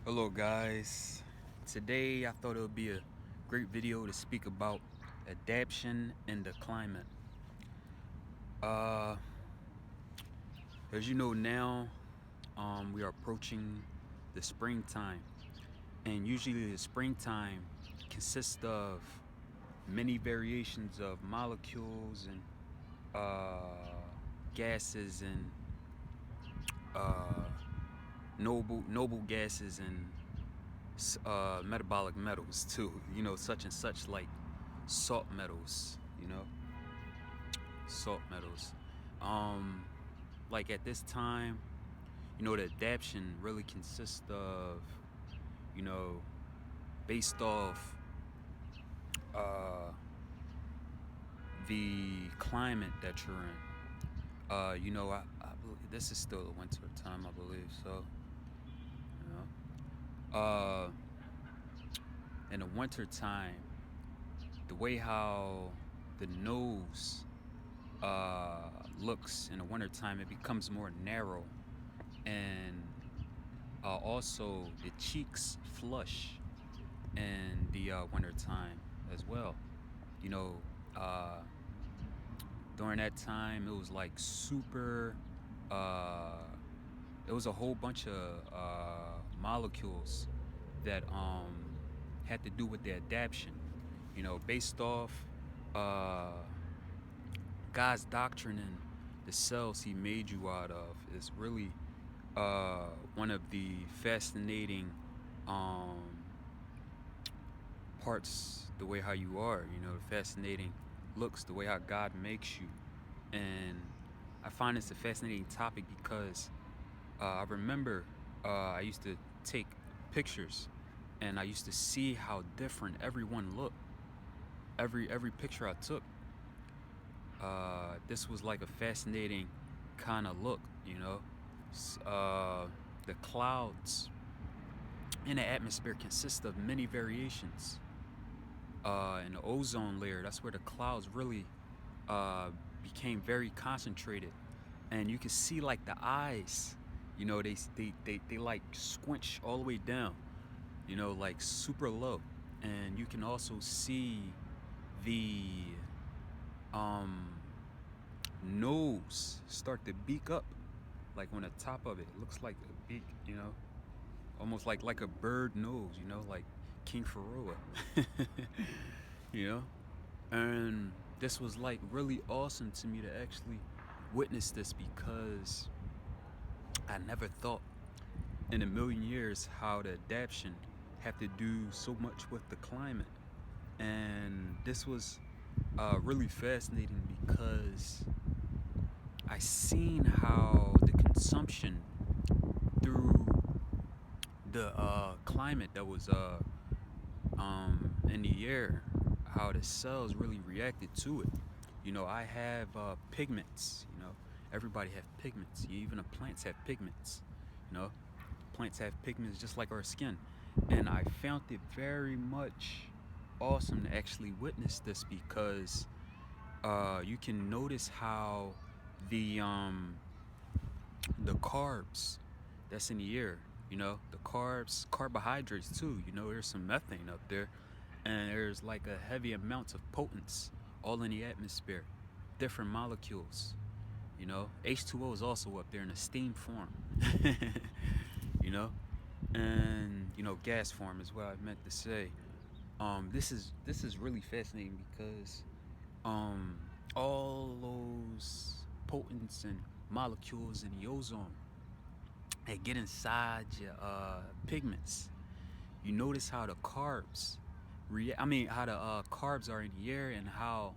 Hello guys, today I thought it would be a great video to speak about adaptation in the climate. Uh, as you know now, we are approaching the springtime, and usually the springtime consists of many variations of molecules and gases and uh, noble gases and metabolic metals too, such and such, like salt metals, salt metals. Like at this time, the adaptation really consists of, you know based off uh, the climate that you're in. I believe this is still the winter time, I believe. So, in the winter time, the way how the nose looks in the wintertime, it becomes more narrow, and also the cheeks flush in the wintertime as well. You know, uh, during that time, it was like super, it was a whole bunch of molecules that had to do with the adaptation, based off uh, God's doctrine and the cells he made you out of is really one of the fascinating um, parts, the way how you are, the fascinating looks, the way how God makes you. And I find this a fascinating topic because I remember I used to take pictures, and I used to see how different everyone looked. Every picture I took, this was like a fascinating kind of look, the clouds in the atmosphere consist of many variations. In the ozone layer, that's where the clouds really became very concentrated, and you can see like the eyes, they like squinch all the way down, like super low, and you can also see the nose start to beak up, like on the top of it looks like a beak, almost like a bird nose, like King Pharaoh. you know and this was like really awesome to me to actually witness this, because I never thought in a million years how the adaptation have to do so much with the climate. And this was really fascinating because I seen how the consumption through the climate that was in the air, how the cells really reacted to it. I have pigments. Everybody have pigments. Even the plants have pigments. Plants have pigments just like our skin. And I found it very much awesome to actually witness this, because you can notice how the carbs that's in the air, the carbs, carbohydrates too, there's some methane up there, and there's like a heavy amount of potents all in the atmosphere, different molecules. H2O is also up there in a steam form. you know and gas form is what I meant to say. This is really fascinating because all those potents and molecules in the ozone that get inside your pigments. You notice how the carbs how the carbs are in the air, and how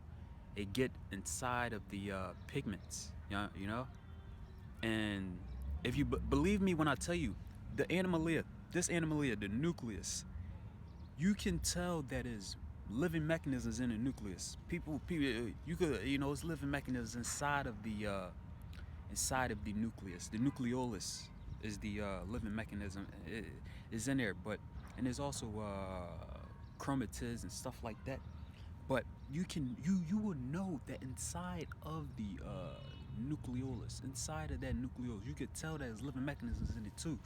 they get inside of the pigments. And if you believe me when I tell you, the animalia, the nucleus, you can tell that is living mechanisms in the nucleus. People, you could, it's living mechanisms inside of the nucleus. The nucleolus is the living mechanism. It is in there, and there's also chromatids and stuff like that. But you will know that inside of the nucleolus, inside of that nucleolus, you could tell there's living mechanisms in it too.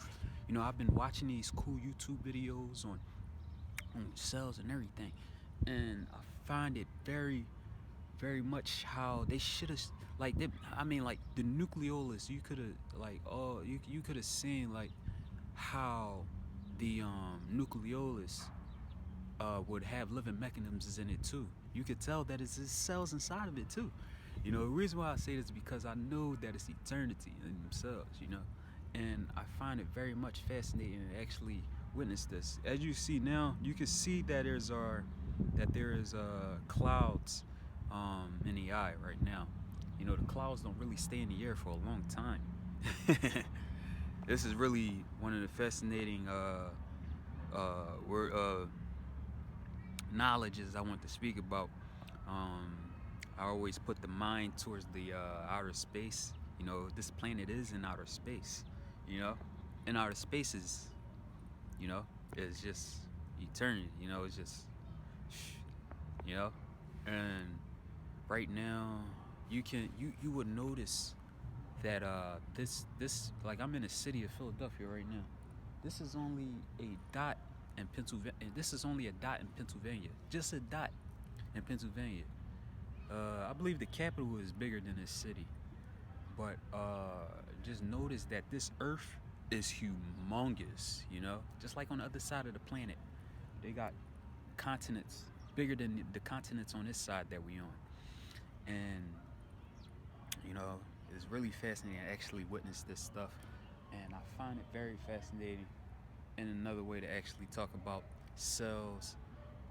You know, I've been watching these cool YouTube videos on cells and everything, and I find it very much how they should have, like they, I mean, like the nucleolus. You could have, like, oh, you could have seen like how the nucleolus would have living mechanisms in it too. You could tell that it's cells inside of it too. You know, the reason why I say this is because I know that it's eternity in themselves, you know. And I find it very much fascinating to actually witness this. As you see now, you can see that there is clouds in the eye right now. You know, the clouds don't really stay in the air for a long time. This is really one of the fascinating word knowledges I want to speak about. Um, I always put the mind towards the outer space. You know, this planet is in outer space. You know, and outer spaces, you know, is just eternity. You know, it's just, you know, and right now you would notice that this like I'm in the city of Philadelphia right now. This is only a dot in Pennsylvania. This is only a dot in Pennsylvania. Just a dot in Pennsylvania. I believe the capital is bigger than this city, but just notice that this Earth is humongous. You know, just like on the other side of the planet, they got continents bigger than the continents on this side that we on, and you know, it's really fascinating to actually witness this stuff, and I find it very fascinating. And another way to actually talk about cells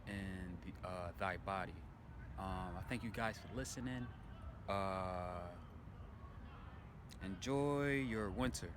and thy body. I thank you guys for listening. Enjoy your winter.